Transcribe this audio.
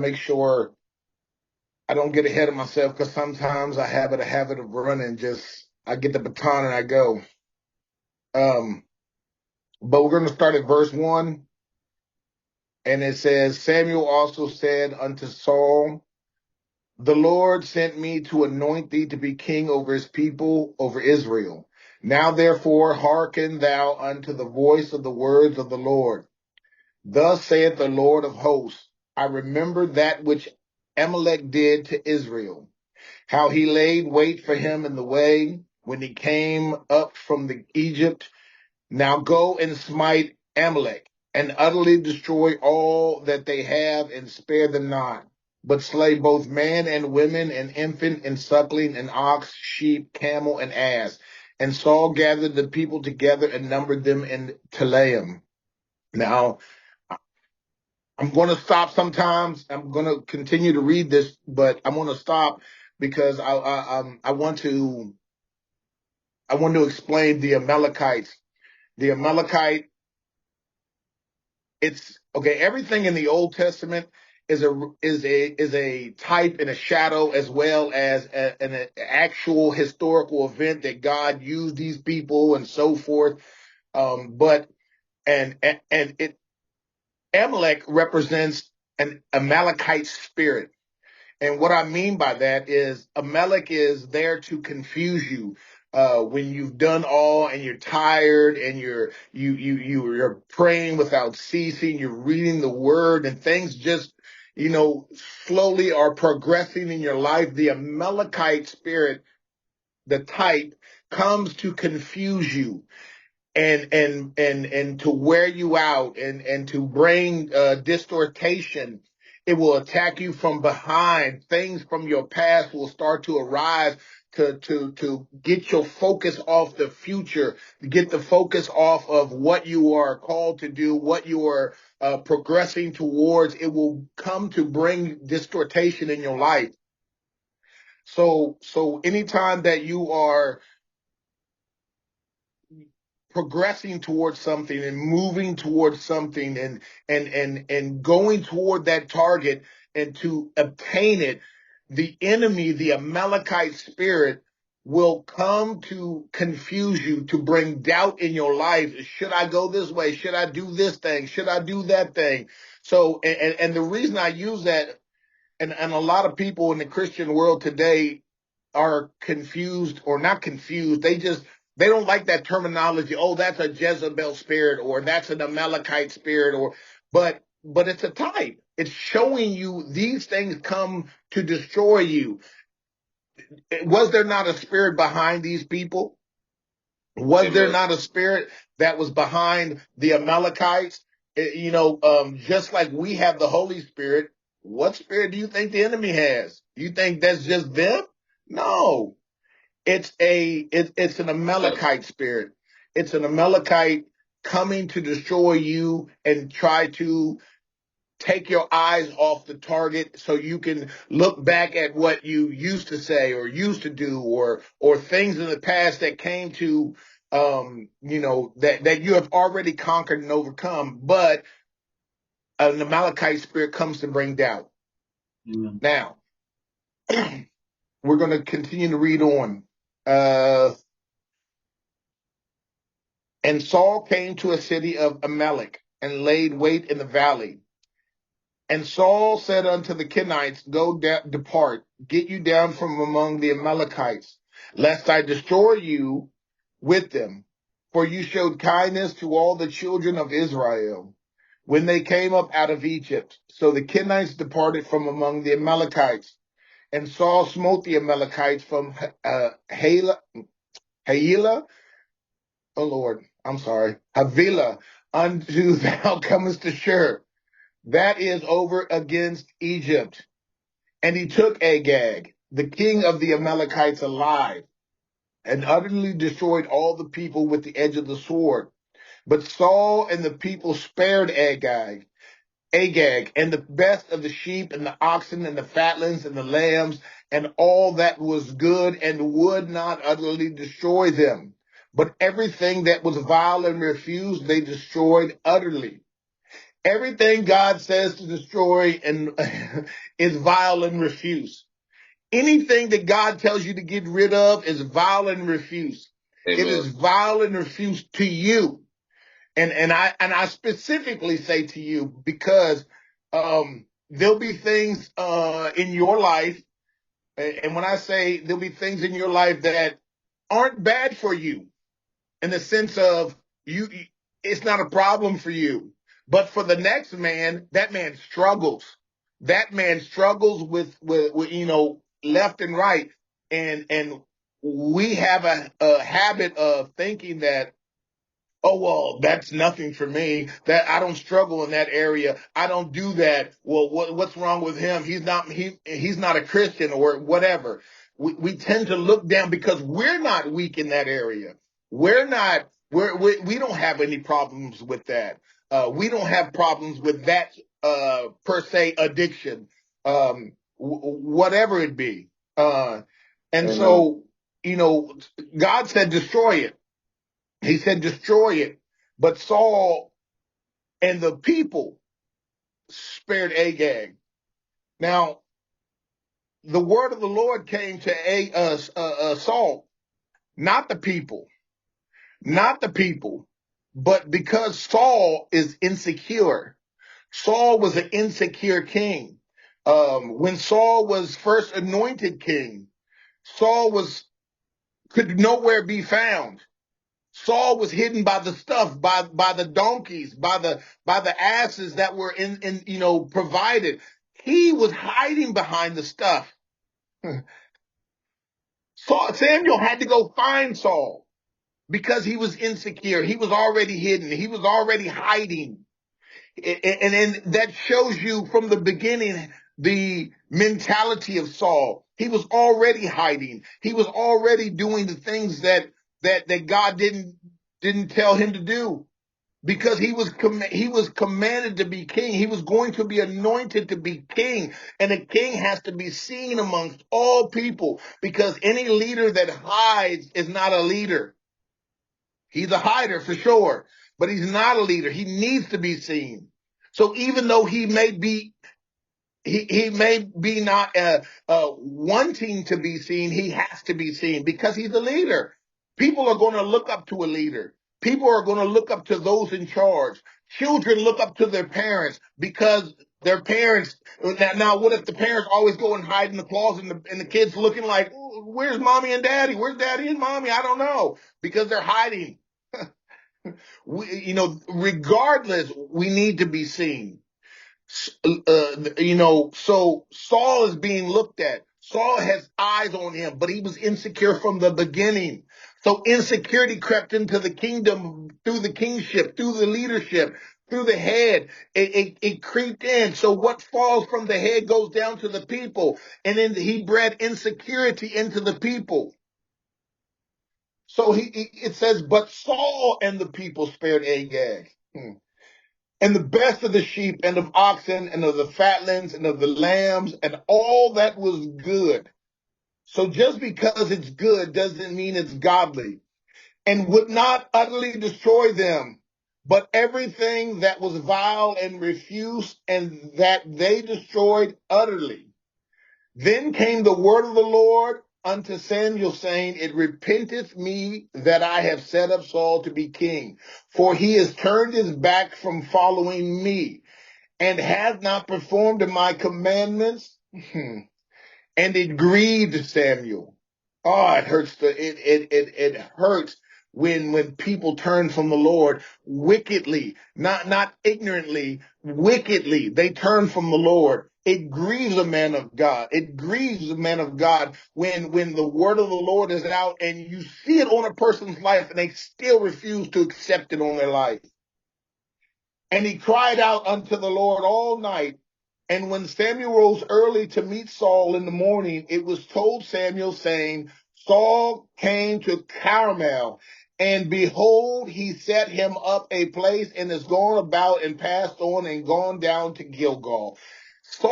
make sure I don't get ahead of myself because sometimes I have a habit of running. I get the baton and I go. Um, but we're going to start at verse 1. And it says, Samuel also said unto Saul, the Lord sent me to anoint thee to be king over his people, over Israel. Now therefore hearken thou unto the voice of the words of the Lord. Thus saith the Lord of hosts, I remember that which Amalek did to Israel, how he laid wait for him in the way when he came up from the Egypt. Now go and smite Amalek, and utterly destroy all that they have, and spare them not, but slay both man and women, and infant and suckling, and ox, sheep, camel, and ass. And Saul gathered the people together and numbered them in Telaim. Now, I'm going to stop sometimes. I'm going to continue to read this, but I'm going to stop because I want to explain the Amalekites. The Amalekite, it's okay. Everything in the Old Testament is a type and a shadow, as well as an actual historical event that God used these people and so forth. But and it Amalek represents an Amalekite spirit. And what I mean by that is Amalek is there to confuse you. When you've done all and you're tired and you're praying without ceasing, you're reading the word and things just, slowly are progressing in your life. The Amalekite spirit, the type, comes to confuse you and to wear you out and to bring distortation. It will attack you from behind. Things from your past will start to arise to get your focus off the future, to get the focus off of what you are called to do, what you are progressing towards. It will come to bring distortation in your life. So anytime that you are progressing towards something and moving towards something and going toward that target and to obtain it, the enemy, the Amalekite spirit, will come to confuse you, to bring doubt in your life. Should I go this way? Should I do this thing? Should I do that thing? So, and the reason I use that, and a lot of people in the Christian world today are confused, or not confused. They don't like that terminology. Oh, that's a Jezebel spirit, or that's an Amalekite spirit, but it's a type. It's showing you these things come to destroy you. Was there not a spirit behind these people? Was there not a spirit that was behind the Amalekites? Just like we have the Holy Spirit, what spirit do you think the enemy has? You think that's just them? No, it's an Amalekite spirit. It's an Amalekite coming to destroy you and try to take your eyes off the target so you can look back at what you used to say or used to do, or things in the past that came to that you have already conquered and overcome. But an Amalekite spirit comes to bring doubt. Now we're going to continue to read on. And Saul came to a city of Amalek and laid wait in the valley. And Saul said unto the Kenites, depart, get you down from among the Amalekites, lest I destroy you with them. For you showed kindness to all the children of Israel when they came up out of Egypt. So the Kenites departed from among the Amalekites. And Saul smote the Amalekites from Havilah, oh Lord, I'm sorry, Havilah, unto thou comest to Shur. That is over against Egypt. And he took Agag, the king of the Amalekites, alive, and utterly destroyed all the people with the edge of the sword. But Saul and the people spared Agag, and the best of the sheep and the oxen and the fatlings and the lambs and all that was good, and would not utterly destroy them. But everything that was vile and refused, they destroyed utterly. Everything God says to destroy and is vile and refuse. Anything that God tells you to get rid of is vile and refuse. It Amen. is vile and refuse to you. And I specifically say to you because there'll be things in your life, and when I say there'll be things in your life that aren't bad for you, in the sense of it's not a problem for you. But for the next man, that man struggles. That man struggles with left and right. And we have a habit of thinking that, oh, well, that's nothing for me. That I don't struggle in that area. I don't do that. Well, what's wrong with him? He's not a Christian or whatever. We tend to look down because we're not weak in that area. We're not. We don't have any problems with that. We don't have problems with that per se addiction, whatever it be. And Amen. so, God said, destroy it. He said, destroy it. But Saul and the people spared Agag. Now, the word of the Lord came to Saul, not the people, not the people, but because Saul is insecure. Saul was an insecure king. When Saul was first anointed king, Saul could nowhere be found. Saul was hidden by the stuff, by the donkeys, by the asses that were in provided. He was hiding behind the stuff. Samuel had to go find Saul because he was insecure. He was already hidden. He was already hiding. And then that shows you from the beginning the mentality of Saul. He was already hiding. He was already doing the things that God didn't tell him to do, because he was commanded to be king. He was going to be anointed to be king, and a king has to be seen amongst all people, because any leader that hides is not a leader. He's a hider for sure, but he's not a leader. He needs to be seen. So even though he may be not wanting to be seen, he has to be seen because he's a leader. People are going to look up to a leader. People are going to look up to those in charge. Children look up to their parents because their parents. Now, what if the parents always go and hide in the closet, and the kids looking like, where's mommy and daddy? Where's daddy and mommy? I don't know, because they're hiding. Regardless, we need to be seen. So Saul is being looked at. Saul has eyes on him, but he was insecure from the beginning. So insecurity crept into the kingdom through the kingship, through the leadership, through the head. It creeped in. So what falls from the head goes down to the people. And then he bred insecurity into the people. So it says, but Saul and the people spared Agag. And the best of the sheep and of oxen and of the fatlings and of the lambs and all that was good. So just because it's good doesn't mean it's godly. And would not utterly destroy them, but everything that was vile and refuse, and that they destroyed utterly. Then came the word of the Lord unto Samuel, saying, it repenteth me that I have set up Saul to be king, for he has turned his back from following me, and hath not performed my commandments. And it grieved Samuel. Oh, it hurts. It hurts when people turn from the Lord wickedly, not ignorantly, wickedly. They turn from the Lord. It grieves a man of God. It grieves a man of God when the word of the Lord is out and you see it on a person's life and they still refuse to accept it on their life. And he cried out unto the Lord all night. And when Samuel rose early to meet Saul in the morning, it was told Samuel, saying, Saul came to Carmel, and behold, he set him up a place, and is gone about and passed on and gone down to Gilgal. Saul